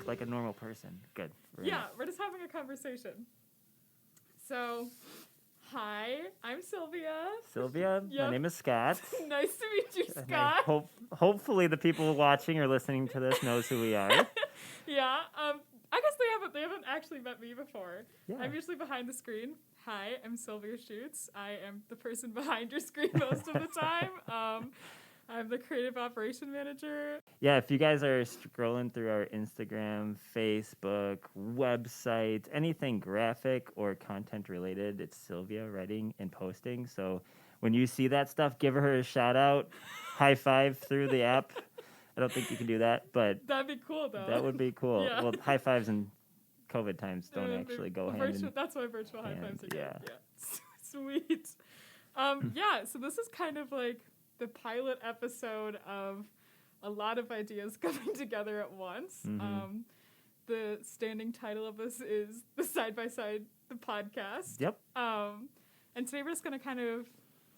like a normal person. Good. We're just having a conversation. So, hi, I'm Sylvia. Sylvia, Yep. my name is Scott. Nice to meet you, And Scott. hopefully the people watching or listening to this knows who we are. Yeah, I guess they haven't actually met me before. Yeah. I'm usually behind the screen. Hi, I'm Sylvia Schutz. I am the person behind your screen most of the time. I'm the creative operation manager. Yeah, if you guys are scrolling through our Instagram, Facebook, website, anything graphic or content related, it's Sylvia writing and posting. So when you see that stuff, give her a shout out, high five through the app. I don't think you can do that, but That'd be cool, though. that would be cool. Yeah. Well, high fives in COVID times don't actually go hand in That's why virtual high fives are good. Yeah. Sweet. So this is kind of like the pilot episode of a lot of ideas coming together at once. Mm-hmm. The standing title of this is the Side by Side, the podcast. Yep. And today we're just going to kind of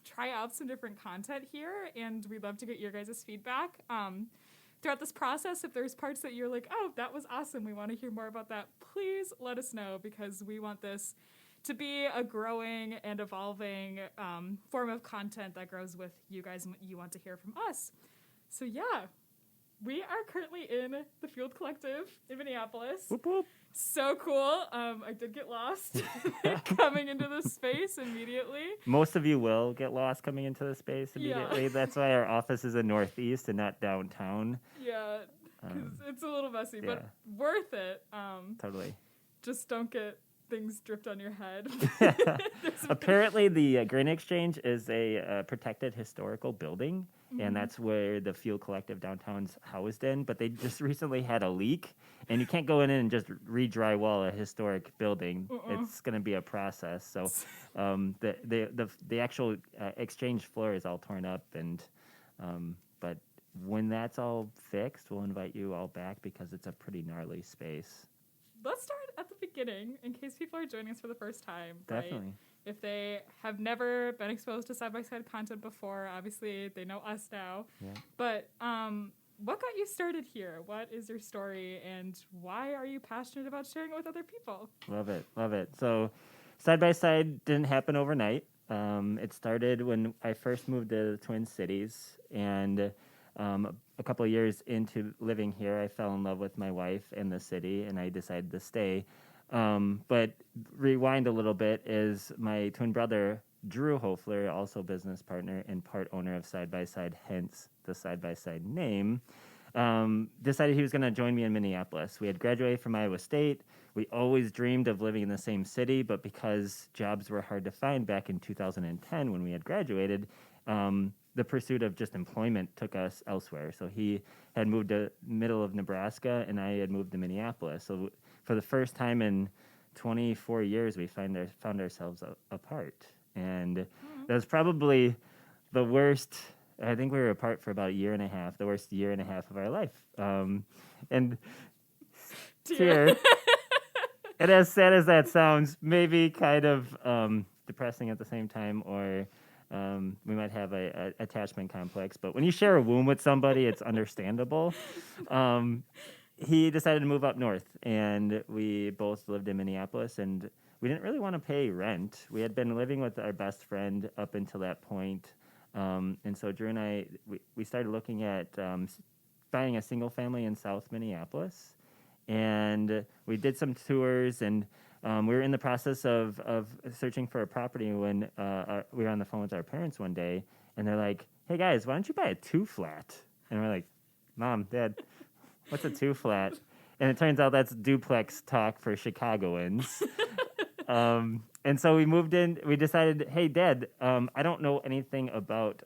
try out some different content here, and we'd love to get your guys' feedback. Throughout this process, if there's parts that you're like, oh, that was awesome, we want to hear more about that, please let us know, because we want this to be a growing and evolving form of content that grows with you guys and what you want to hear from us. So yeah, we are currently in the Field Collective in Minneapolis. Whoop, whoop. So cool. I did get lost coming into this space immediately. Most of you will get lost coming into the space immediately. Yeah. That's why our office is in Northeast and not downtown. Yeah, because it's a little messy, yeah. but worth it. Totally. Just don't get things dripped on your head. Apparently, the Grain Exchange is a protected historical building, Mm-hmm. and that's where the Field Collective downtown's housed in. But they just recently had a leak, and you can't go in and just re-drywall a historic building. It's going to be a process. So the actual exchange floor is all torn up, and but when that's all fixed, we'll invite you all back because it's a pretty gnarly space. Let's start at the beginning in case people are joining us for the first time. Definitely. Right? If they have never been exposed to side-by-side content before, obviously they know us now. Yeah. But what got you started here? What is your story, and why are you passionate about sharing it with other people? Love it. So side-by-side didn't happen overnight. It started when I first moved to the Twin Cities, and a couple of years into living here, I fell in love with my wife and the city, and I decided to stay. But rewind a little bit, is my twin brother, Drew Hoefler, also business partner and part owner of Side by Side, hence the Side by Side name, decided he was going to join me in Minneapolis. We had graduated from Iowa State. We always dreamed of living in the same city, but because jobs were hard to find back in 2010 when we had graduated, the pursuit of just employment took us elsewhere. So he had moved to middle of Nebraska, and I had moved to Minneapolis. So for the first time in 24 years, we found ourselves apart. And that was probably the worst. I think we were apart for about a year and a half, the worst year and a half of our life. And tear. And as sad as that sounds, maybe kind of depressing at the same time, or we might have a attachment complex. But when you share a womb with somebody, it's understandable. He decided to move up north, and we both lived in Minneapolis, and we didn't really want to pay rent. We had been living with our best friend up until that point. And so Drew and I, we started looking at buying a single family in South Minneapolis. And we did some tours, and we were in the process of searching for a property when we were on the phone with our parents one day, and they're like, hey guys, why don't you buy a 2-flat? And we're like, Mom, Dad, what's a 2-flat? And it turns out that's duplex talk for Chicagoans. And so we moved in. We decided, hey, Dad, I don't know anything about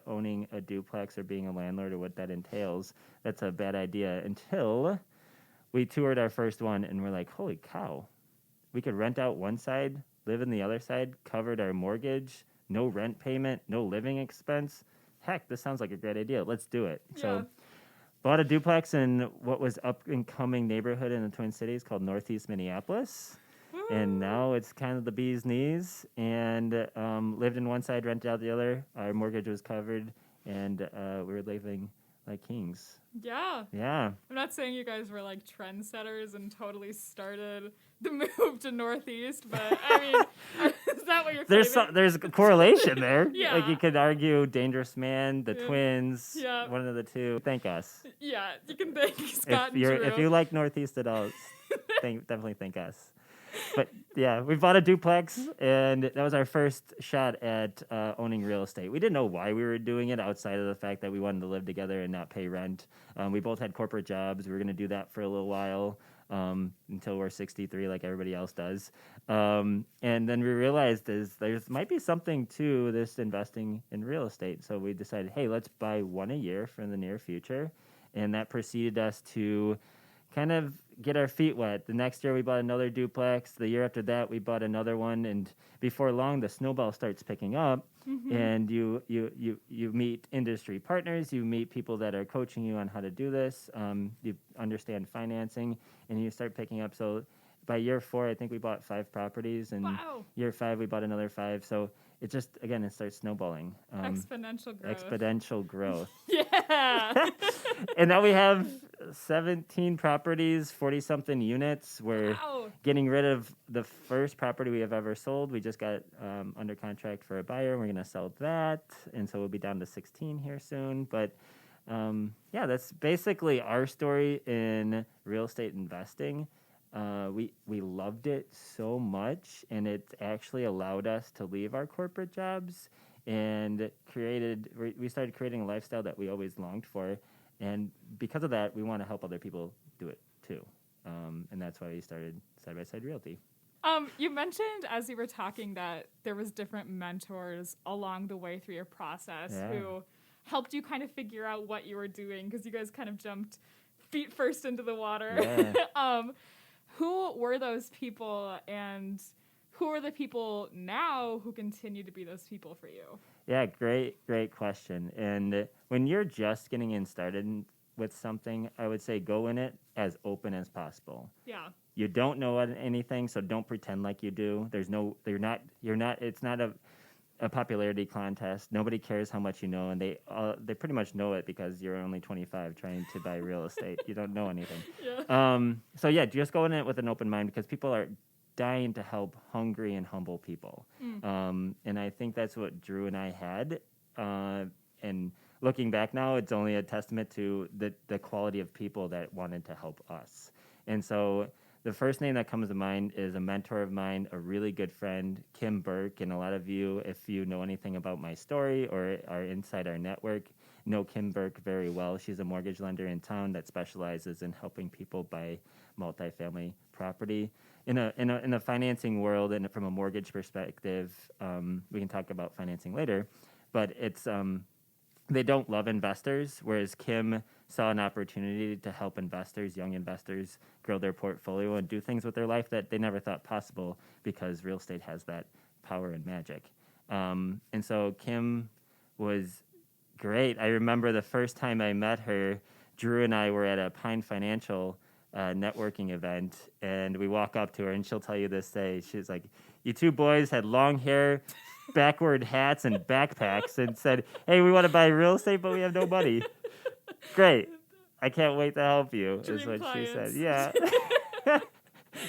owning a duplex or being a landlord or what that entails. That's a bad idea. Until we toured our first one, and we're like, holy cow. We could rent out one side, live in the other side, covered our mortgage, no rent payment, no living expense. Heck, this sounds like a great idea. Let's do it. Yeah. So bought a duplex in what was up-and-coming neighborhood in the Twin Cities called Northeast Minneapolis. And now it's kind of the bee's knees, and lived in one side, rented out the other. Our mortgage was covered, and we were living like kings. Yeah. Yeah. I'm not saying you guys were like trendsetters and totally started the move to Northeast, but I mean, is that what you're claiming? There's a correlation there. Yeah. Like you could argue Dangerous Man, the Yeah. twins, Yeah. one of the two. Thank us. Yeah, you can thank Scott and Drew. If you like Northeast at all, definitely thank us. But yeah, we bought a duplex, and that was our first shot at owning real estate. We didn't know why we were doing it outside of the fact that we wanted to live together and not pay rent. We both had corporate jobs. We were going to do that for a little while until we're 63, like everybody else does. And then we realized there might be something to this investing in real estate. So we decided, hey, let's buy one a year for the near future. And that preceded us to kind of get our feet wet. The next year we bought another duplex. The year after that we bought another one, and before long the snowball starts picking up. And you meet industry partners, you meet people that are coaching you on how to do this. You understand financing, and you start picking up. So by year 4, I think we bought 5 properties, and year 5 we bought another 5. So it just, again, it starts snowballing. Exponential growth. Yeah. And now we have 17 properties, 40-something units. We're getting rid of the first property we have ever sold. We just got under contract for a buyer. We're going to sell that, and so we'll be down to 16 here soon. But, yeah, that's basically our story in real estate investing. We loved it so much, and it actually allowed us to leave our corporate jobs and we started creating a lifestyle that we always longed for. And because of that, we want to help other people do it too. And that's why we started Side by Side Realty. You mentioned as you were talking that there was different mentors along the way through your process who helped you kind of figure out what you were doing, because you guys kind of jumped feet first into the water. Yeah. Who were those people, and who are the people now who continue to be those people for you? Yeah, great question. And when you're just getting in started with something, I would say go in it as open as possible. Yeah. You don't know anything, so don't pretend like you do. It's not a popularity contest. Nobody cares how much you know, and they pretty much know it because you're only 25 trying to buy real estate. You don't know anything. Yeah. So yeah, just go in it with an open mind, because people are dying to help hungry and humble people. And I think that's what Drew and I had. And looking back now, it's only a testament to the quality of people that wanted to help us. And so the first name that comes to mind is a mentor of mine, a really good friend, Kim Burke. And a lot of you, if you know anything about my story or are inside our network, know Kim Burke very well. She's a mortgage lender in town that specializes in helping people buy multifamily property. In a financing world, and from a mortgage perspective, we can talk about financing later, but it's they don't love investors, whereas Kim saw an opportunity to help investors, young investors, grow their portfolio and do things with their life that they never thought possible, because real estate has that power and magic. And so Kim was great. I remember the first time I met her, Drew and I were at a Pine Financial networking event, and we walk up to her, and she'll tell you this day. She's like, you two boys had long hair, backward hats, and backpacks, and said, hey, we want to buy real estate, but we have no money. Great. I can't wait to help you, is what she said. Yeah.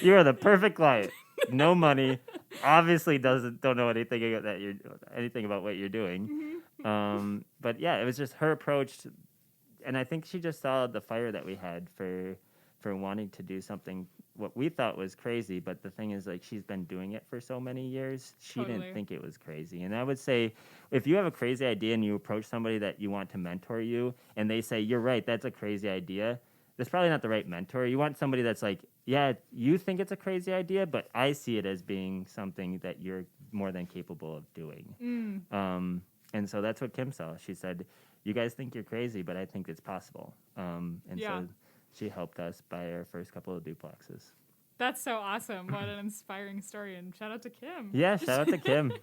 You are the perfect client. No money. Obviously don't know anything about what you're doing. But yeah, it was just her approach, and I think she just saw the fire that we had for wanting to do something what we thought was crazy. But the thing is, like, she's been doing it for so many years, she didn't think it was crazy. And I would say, if you have a crazy idea and you approach somebody that you want to mentor you, and they say, you're right, that's a crazy idea, that's probably not the right mentor. You want somebody that's like, yeah, you think it's a crazy idea, but I see it as being something that you're more than capable of doing. And so that's what Kim saw. She said, you guys think you're crazy, but I think it's possible. So she helped us buy our first couple of duplexes. That's so awesome. What an inspiring story. And shout out to Kim. Yeah, shout out to Kim.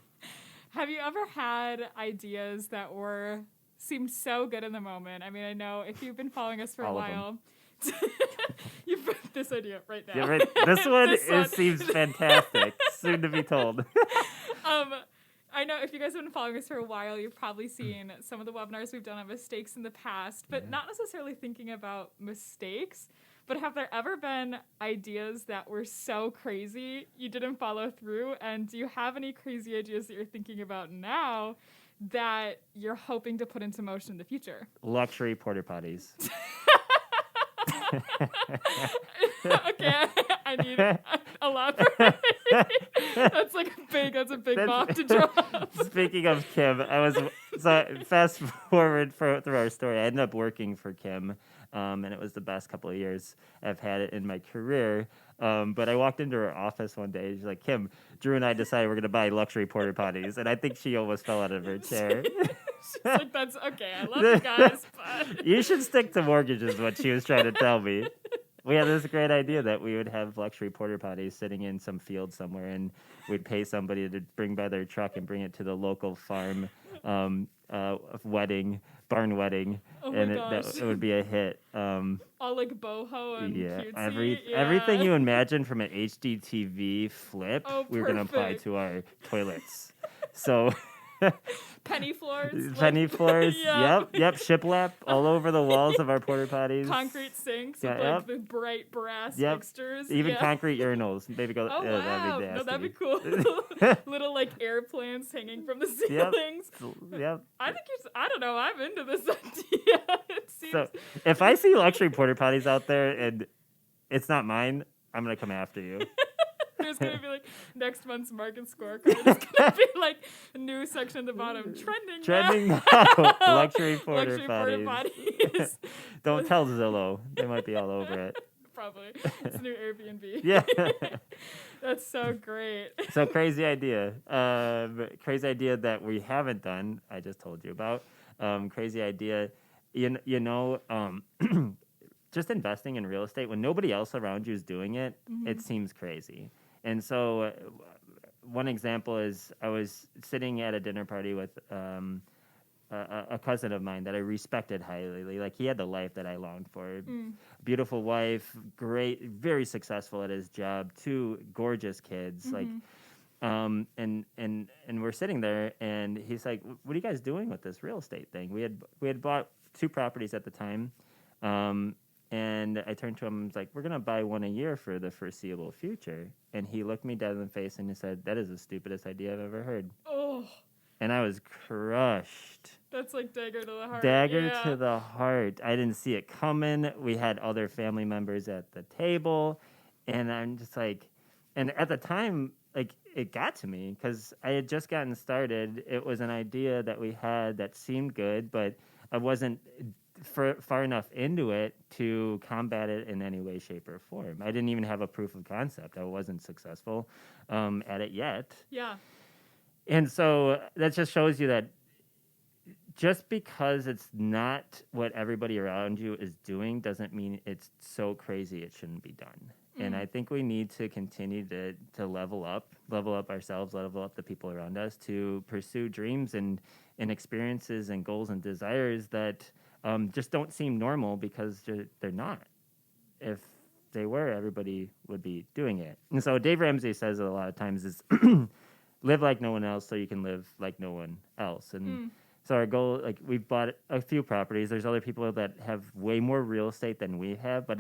Have you ever had ideas that seemed so good in the moment? I mean, I know if you've been following us for a while, you've put this idea right now. Yeah, right. This one seems fantastic. Soon to be told. I know if you guys have been following us for a while, you've probably seen some of the webinars we've done on mistakes in the past, but not necessarily thinking about mistakes. But have there ever been ideas that were so crazy you didn't follow through? And do you have any crazy ideas that you're thinking about now that you're hoping to put into motion in the future? Luxury porta potties. Okay, I need a lot. That's a big bomb to drop. Speaking of Kim, fast forward through our story. I ended up working for Kim, and it was the best couple of years I've had it in my career. But I walked into her office one day. She's like, "Kim, Drew and I decided we're going to buy luxury porta potties," and I think she almost fell out of her chair. She's like, "That's okay. I love you guys, but you should stick to mortgages." Is what she was trying to tell me. We had this great idea that we would have luxury porta potties sitting in some field somewhere, and we'd pay somebody to bring by their truck and bring it to the local farm barn wedding, and it would be a hit. All like boho and cutesy. Everything you imagine from an HDTV flip, we were going to apply to our toilets. So... penny floors. Yep. Shiplap all over the walls of our porta potties. Concrete sinks with the bright brass fixtures. Even concrete urinals. Maybe go. Oh wow! That'd be nasty. No, that'd be cool. Little like airplanes hanging from the ceilings. Yep. I don't know. I'm into this idea. It seems. So if I see luxury porta potties out there and it's not mine, I'm gonna come after you. There's going to be like next month's market scorecard. It's going to be like a new section at the bottom. Trending now. Luxury porta potties. Don't tell Zillow. They might be all over it. Probably. It's a new Airbnb. Yeah. That's so great. So crazy idea. Crazy idea that we haven't done. I just told you about. Crazy idea. Just investing in real estate when nobody else around you is doing it, it seems crazy. And so one example is I was sitting at a dinner party with a cousin of mine that I respected highly. Like, he had the life that I longed for. Beautiful wife, great, very successful at his job, 2 gorgeous kids. Like, and we're sitting there, and he's like, "What are you guys doing with this real estate thing?" We had bought 2 properties at the time. And I turned to him and was like, "We're going to buy 1 a year for the foreseeable future." And he looked me dead in the face and he said, "That is the stupidest idea I've ever heard." Oh. And I was crushed. That's like dagger to the heart. Dagger to the heart. I didn't see it coming. We had other family members at the table. And I'm just like, and at the time, like, it got to me because I had just gotten started. It was an idea that we had that seemed good, but I wasn't far enough into it to combat it in any way, shape, or form. I didn't even have a proof of concept. I wasn't successful at it yet. Yeah. And so that just shows you that just because it's not what everybody around you is doing doesn't mean it's so crazy it shouldn't be done. And I think we need to continue to level up ourselves, level up the people around us to pursue dreams and experiences and goals and desires that just don't seem normal because they're not. If they were, everybody would be doing it. And so Dave Ramsey says it a lot of times is live like no one else so you can live like no one else. And so our goal, like, we've bought a few properties. There's other people that have way more real estate than we have, but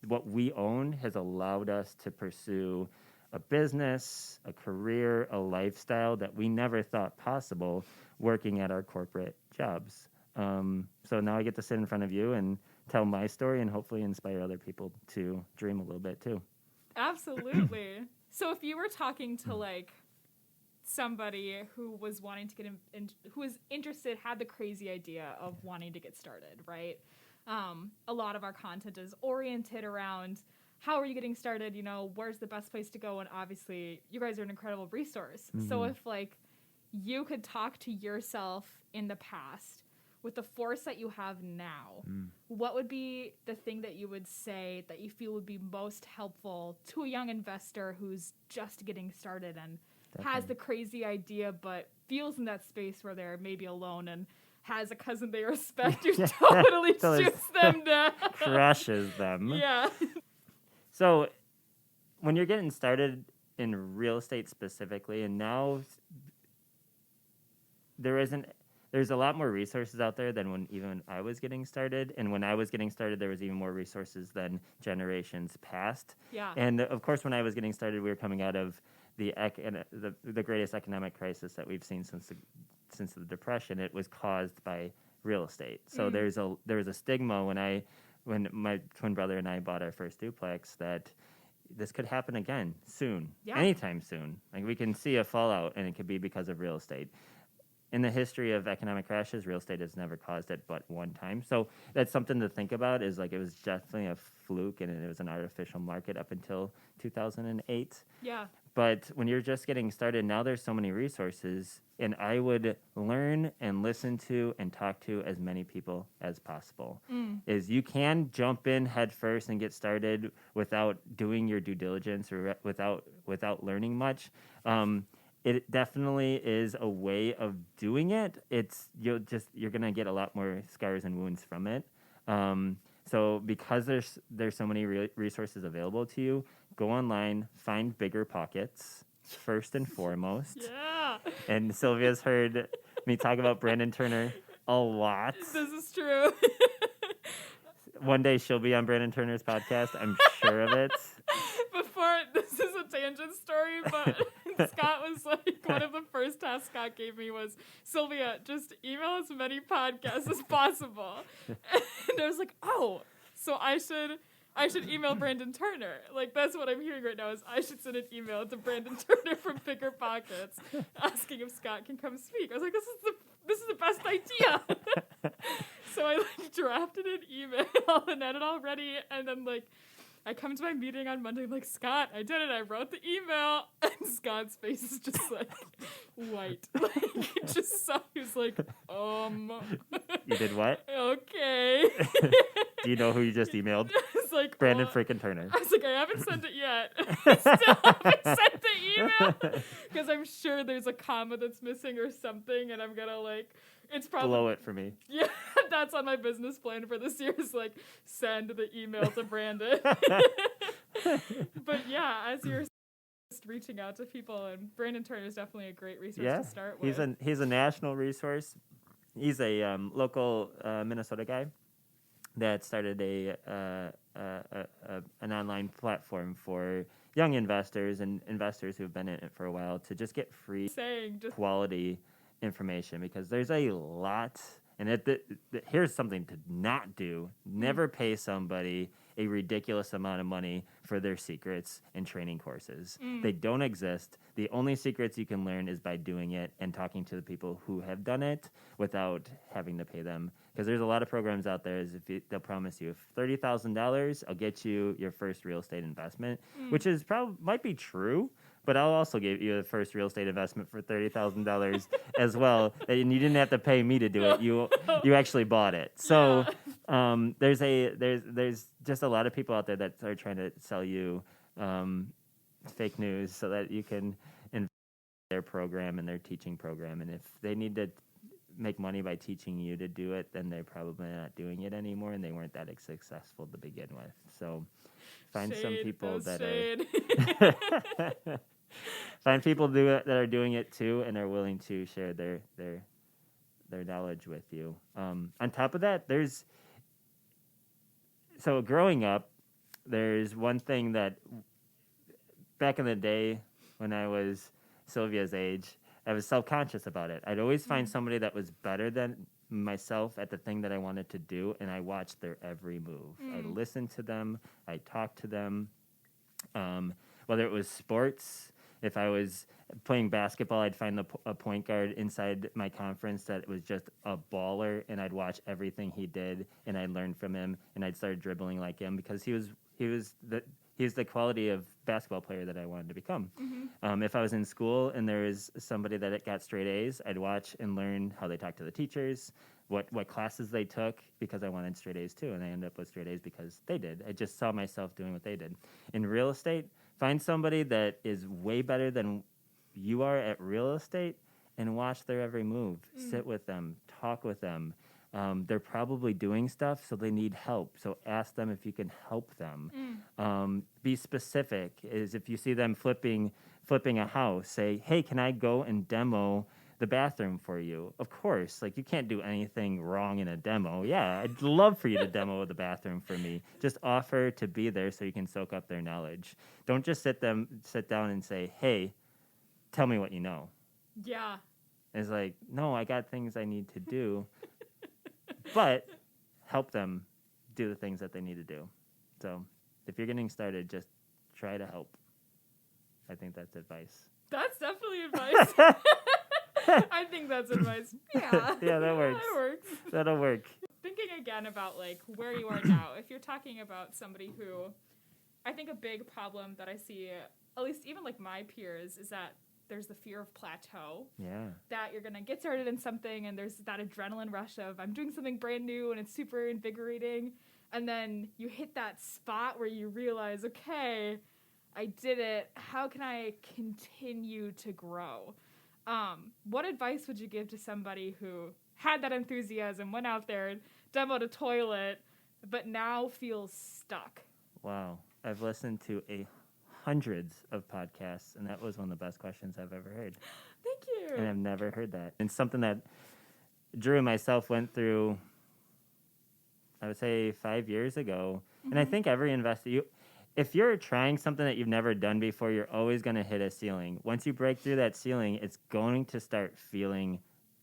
what we own has allowed us to pursue a business, a career, a lifestyle that we never thought possible working at our corporate jobs. So now I get to sit in front of you and tell my story and hopefully inspire other people to dream a little bit too. Absolutely. So if you were talking to like somebody who was wanting to get who was interested, had the crazy idea of wanting to get started, right? A lot of our content is oriented around how are you getting started, where's the best place to go? And obviously you guys are an incredible resource. So if like you could talk to yourself in the past with the force that you have now, what would be the thing that you would say that you feel would be most helpful to a young investor who's just getting started and has the crazy idea but feels in that space where they're maybe alone and has a cousin they respect who totally shoots them down. Crushes them. Yeah. So when you're getting started in real estate specifically, and now there's a lot more resources out there than when even I was getting started. And when I was getting started, there was even more resources than generations past. Yeah. And of course, when I was getting started, we were coming out of the greatest economic crisis that we've seen since the Depression. It was caused by real estate. So there was a stigma when my twin brother and I bought our first duplex that this could happen again soon, anytime soon. Like we can see a fallout, and it could be because of real estate. In the history of economic crashes, real estate has never caused it but one time. So that's something to think about. Is like it was definitely a fluke, and it was an artificial market up until 2008. Yeah. But when you're just getting started, now there's so many resources, and I would learn and listen to and talk to as many people as possible. Is you can jump in head first and get started without doing your due diligence or without learning much. It definitely is a way of doing it. You're gonna get a lot more scars and wounds from it. So because there's so many resources available to you, go online, find bigger pockets first and foremost. Yeah. And Sylvia's heard me talk about Brandon Turner a lot. This is true. One day she'll be on Brandon Turner's podcast. I'm sure of it. This is a tangent story, but Scott was like, one of the first tasks Scott gave me was, Sylvia, just email as many podcasts as possible. And I was like, oh, so I should email Brandon Turner. Like, that's what I'm hearing right now is I should send an email to Brandon Turner from Bigger Pockets asking if Scott can come speak. I was like, this is the best idea. So I drafted an email and had it all ready, and then I come to my meeting on Monday, like, Scott, I did it. I wrote the email. And Scott's face is just white. He was like, You did what? Okay. Do you know who you just emailed? It's like, Brandon freaking Turner. I was like, I haven't sent it yet. I still haven't sent the email. Because I'm sure there's a comma that's missing or something. And I'm going to it's probably blow it for me. Yeah, that's on my business plan for this year is send the email to Brandon. But yeah, as you're just reaching out to people, and Brandon Turner is definitely a great resource to start with. He's a national resource. He's a local Minnesota guy that started an online platform for young investors and investors who've been in it for a while to just get free quality information, because there's a lot. And here's something to not do: never pay somebody a ridiculous amount of money for their secrets and training courses. They don't exist. The only secrets you can learn is by doing it and talking to the people who have done it without having to pay them. Because there's a lot of programs out there. They'll promise you $30,000, I'll get you your first real estate investment, which is might be true. But I'll also give you the first real estate investment for $30,000 as well. And you didn't have to pay me to do it. You actually bought it. So there's just a lot of people out there that are trying to sell you fake news so that you can invest in their program and their teaching program. And if they need to make money by teaching you to do it, then they're probably not doing it anymore, and they weren't that successful to begin with. So find some people that are find people that are doing it too and are willing to share their knowledge with you. On top of that, growing up, there's one thing that back in the day when I was Sylvia's age, I was self-conscious about it. I'd always find somebody that was better than myself at the thing that I wanted to do, and I watched their every move. I listened to them. I talked to them. Whether it was sports, if I was playing basketball, I'd find a point guard inside my conference that was just a baller, and I'd watch everything he did, and I'd learn from him, and I'd start dribbling like him because he was the quality of basketball player that I wanted to become. If I was in school and there was somebody that got straight A's, I'd watch and learn how they talk to the teachers, what classes they took, because I wanted straight A's too, and I ended up with straight A's because they did. I just saw myself doing what they did. In real estate, find somebody that is way better than you are at real estate and watch their every move. Sit with them, talk with them. They're probably doing stuff, so they need help. So ask them if you can help them. Be specific. Is if you see them flipping a house, say, hey, can I go and demo the bathroom for you. Of course, like you can't do anything wrong in a demo. Yeah, I'd love for you to demo the bathroom for me. Just offer to be there so you can soak up their knowledge. Don't just sit down and say, "Hey, tell me what you know." Yeah. It's like, no, I got things I need to do, but help them do the things that they need to do. So if you're getting started, just try to help. I think that's advice. That's definitely advice. I think that's advice. Yeah. Yeah, that works. That works. That'll work. Thinking again about like where you are now, if you're talking about somebody who, I think a big problem that I see, at least even like my peers, is that there's the fear of plateau. Yeah. That you're going to get started in something and there's that adrenaline rush of I'm doing something brand new and it's super invigorating. And then you hit that spot where you realize, okay, I did it. How can I continue to grow? What advice would you give to somebody who had that enthusiasm, went out there, demoed a toilet, but now feels stuck? Wow. I've listened to hundreds of podcasts, and that was one of the best questions I've ever heard. Thank you. And I've never heard that. And something that Drew and myself went through, I would say 5 years ago. Mm-hmm. And I think every investor, if you're trying something that you've never done before, you're always going to hit a ceiling. Once you break through that ceiling, it's going to start feeling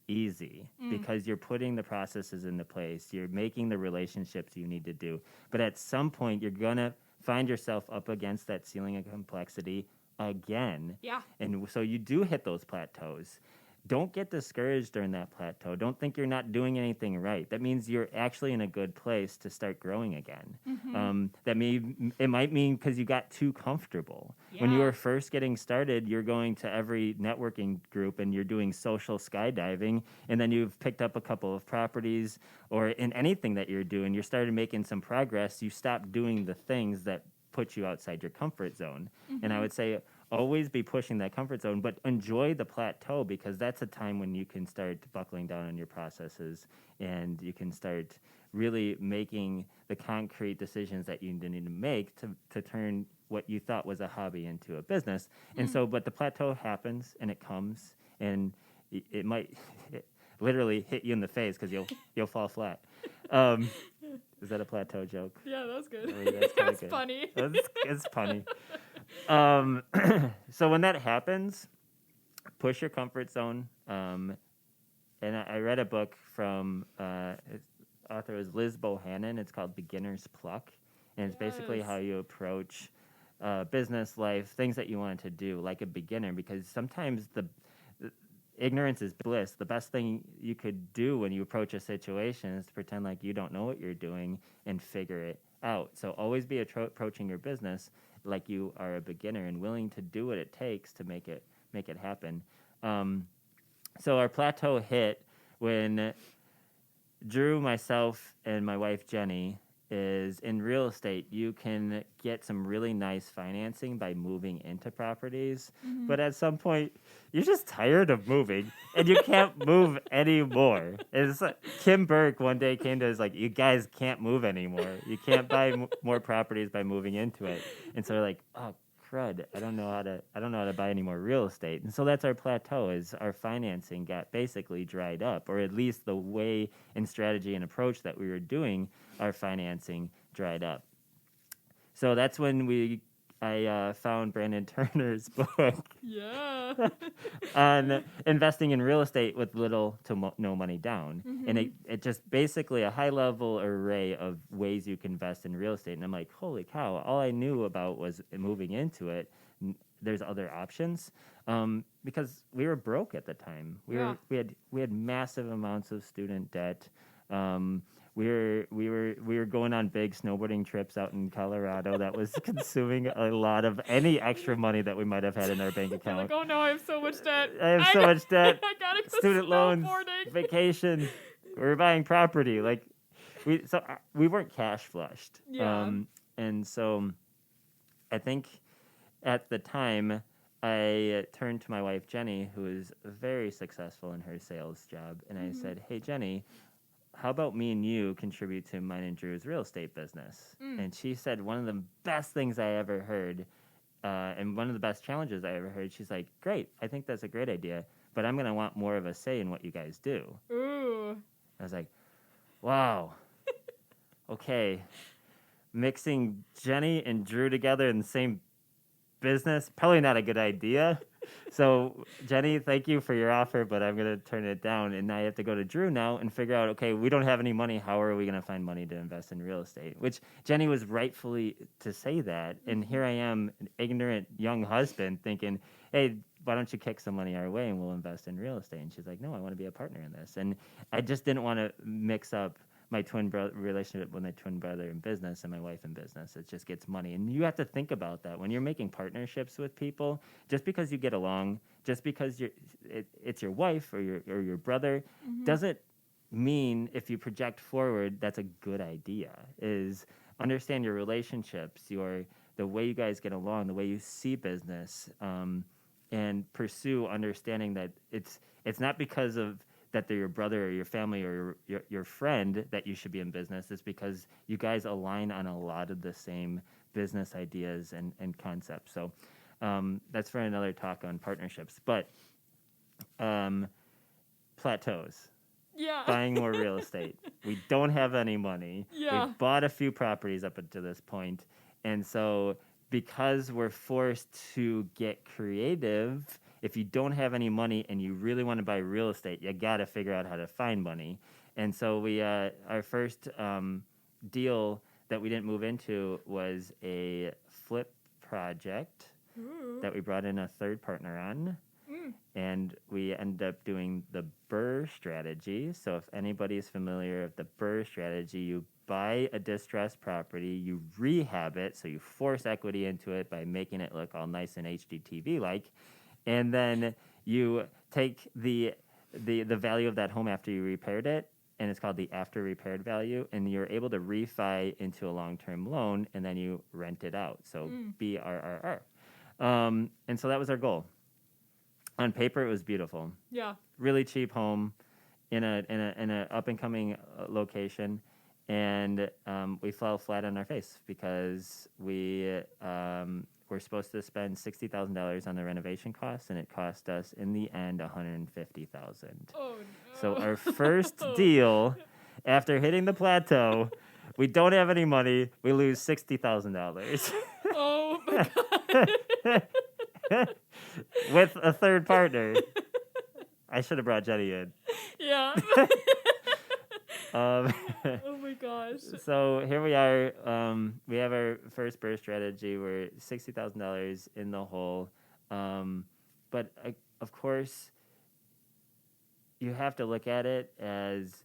easy because you're putting the processes into place. You're making the relationships you need to do. But at some point, you're going to find yourself up against that ceiling of complexity again. Yeah. And so you do hit those plateaus. Don't get discouraged during that plateau. Don't think you're not doing anything right. That means you're actually in a good place to start growing again. Mm-hmm. It might mean because you got too comfortable. Yeah. When you were first getting started, you're going to every networking group and you're doing social skydiving, and then you've picked up a couple of properties, or in anything that you're doing, you started making some progress. You stopped doing the things that put you outside your comfort zone. Mm-hmm. And I would say always be pushing that comfort zone, but enjoy the plateau, because that's a time when you can start buckling down on your processes and you can start really making the concrete decisions that you need to make to turn what you thought was a hobby into a business. Mm-hmm. And so, but the plateau happens and it comes, and it might literally hit you in the face because you'll fall flat. Is that a plateau joke? Yeah, that was good. That's good. Funny. It's funny. So when that happens, push your comfort zone. And I read a book from its author was Liz Bohannon. It's called Beginner's Pluck, and it's basically how you approach business, life, things that you want to do like a beginner. Because sometimes the ignorance is bliss. The best thing you could do when you approach a situation is to pretend like you don't know what you're doing and figure it out. So always be approaching your business like you are a beginner and willing to do what it takes to make it happen. So our plateau hit when Drew, myself, and my wife Jenny is in real estate. You can get some really nice financing by moving into properties, but at some point you're just tired of moving and you can't move anymore. It's like Kim Burke one day came to us like, you guys can't move anymore. You can't buy more properties by moving into it. And so we're like, oh crud, I don't know how to buy any more real estate. And so that's our plateau, is our financing got basically dried up, or at least the way and strategy and approach that we were doing our financing dried up. So that's when I found Brandon Turner's book on investing in real estate with little to no money down. Mm-hmm. And it just basically a high-level array of ways you can invest in real estate. And I'm like, holy cow, all I knew about was moving into it. There's other options, because we were broke at the time. We had massive amounts of student debt. We were going on big snowboarding trips out in Colorado that was consuming a lot of any extra money that we might have had in our bank account. Like, oh no, I have so much debt. I gotta go student loans, snowboarding. Vacation. We were buying property. Like we weren't cash flushed. Yeah. And so I think at the time I turned to my wife Jenny, who is very successful in her sales job, and I said, "Hey Jenny, how about me and you contribute to mine and Drew's real estate business?" And she said one of the best things I ever heard, and one of the best challenges I ever heard. She's like, "Great, I think that's a great idea, but I'm going to want more of a say in what you guys do. Ooh. I was like, wow. Okay. Mixing Jenny and Drew together in the same business, probably not a good idea. So, Jenny, thank you for your offer, but I'm going to turn it down. And I have to go to Drew now and figure out, okay, we don't have any money. How are we going to find money to invest in real estate? Which Jenny was rightfully to say that. And here I am, an ignorant young husband, thinking, hey, why don't you kick some money our way and we'll invest in real estate? And she's like, no, I want to be a partner in this. And I just didn't want to mix up my twin brother relationship with my twin brother in business and my wife in business. It just gets money. And you have to think about that when you're making partnerships with people. Just because you get along, just because it's your wife or your brother, doesn't mean if you project forward that's a good idea. Is understand your relationships, the way you guys get along, the way you see business, and pursue understanding that it's not because of that they're your brother or your family or your friend that you should be in business. It's because you guys align on a lot of the same business ideas and concepts. So that's for another talk on partnerships. But plateaus. Yeah. Buying more real estate. We don't have any money. Yeah. We've bought a few properties up until this point. And so because we're forced to get creative, if you don't have any money and you really want to buy real estate, you got to figure out how to find money. And so we our first deal that we didn't move into was a flip project that we brought in a third partner on. And we ended up doing the BRRRR strategy. So if anybody's familiar with the BRRRR strategy, you buy a distressed property, you rehab it, so you force equity into it by making it look all nice and HGTV-like, and then you take the value of that home after you repaired it, and it's called the after repaired value, and you're able to refi into a long-term loan, and then you rent it out. So BRRR. And so that was our goal. On paper, it was beautiful. Yeah. Really cheap home in a up and coming location, and we fell flat on our face because we were supposed to spend $60,000 on the renovation costs, and it cost us in the end $150,000. Oh no. So our first deal, after hitting the plateau, we don't have any money. We lose $60,000. Oh my god. With a third partner. I should have brought Jenny in. Yeah. Oh my gosh. So here we are. We have our first BRRRR strategy. We're $60,000 in the hole. But of course, you have to look at it as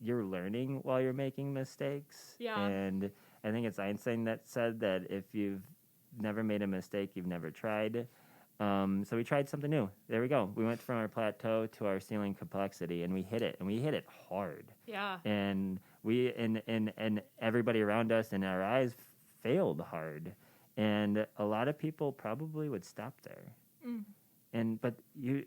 you're learning while you're making mistakes. Yeah. And I think it's Einstein that said that if you've never made a mistake, you've never tried. So we tried something new. There we go. We went from our plateau to our ceiling complexity, and we hit it, and we hit it hard. Yeah. And we and everybody around us and our eyes failed hard, and a lot of people probably would stop there. But you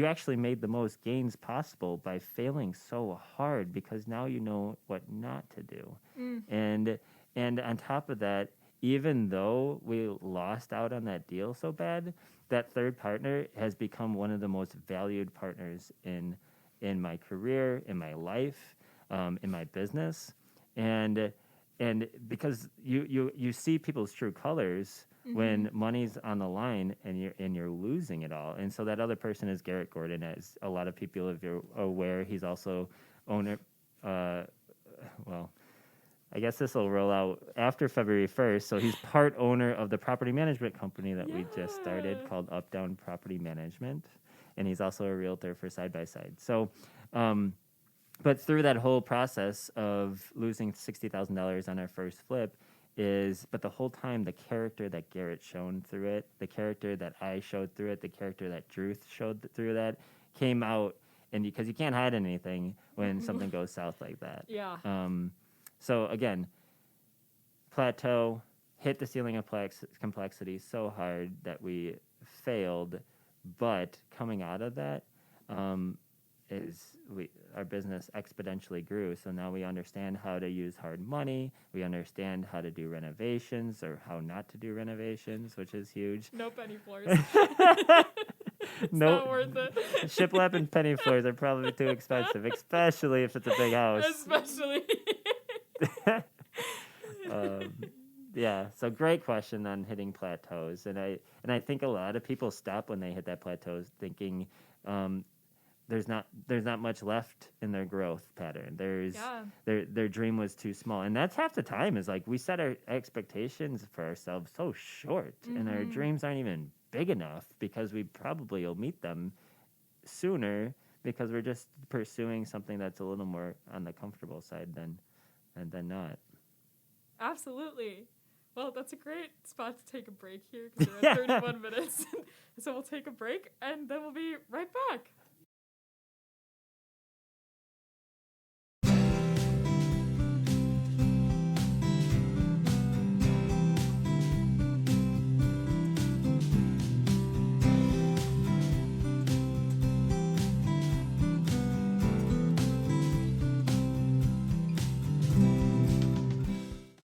actually made the most gains possible by failing so hard, because now you know what not to do. And on top of that, even though we lost out on that deal so bad, that third partner has become one of the most valued partners in my career, in my life, in my business, and because you see people's true colors when money's on the line and you're losing it all. And so that other person is Garrett Gordon, as a lot of people, if you're aware, he's also owner. I guess this will roll out after February 1st. So he's part owner of the property management company that we just started called Up Down Property Management. And he's also a realtor for Side by Side. So, but through that whole process of losing $60,000 on our first flip but the whole time, the character that Garrett showed through it, the character that I showed through it, the character that Drew showed through that came out. And because you can't hide anything when something goes south like that. Yeah. So again, plateau, hit the ceiling of complexity so hard that we failed, but coming out of that, our business exponentially grew. So now we understand how to use hard money. We understand how to do renovations or how not to do renovations, which is huge. No penny floors. It's No, not worth it. shiplap and penny floors are probably too expensive, especially if it's a big house. Especially. um, yeah, so great question on hitting plateaus, and I think a lot of people stop when they hit that plateau, thinking there's not much left in their growth pattern. Their dream was too small, and that's half the time. Is like we set our expectations for ourselves so short, and our dreams aren't even big enough because we probably will meet them sooner because we're just pursuing something that's a little more on the comfortable side than not. Absolutely. Well, that's a great spot to take a break here because we're at 31 minutes. So we'll take a break and then we'll be right back.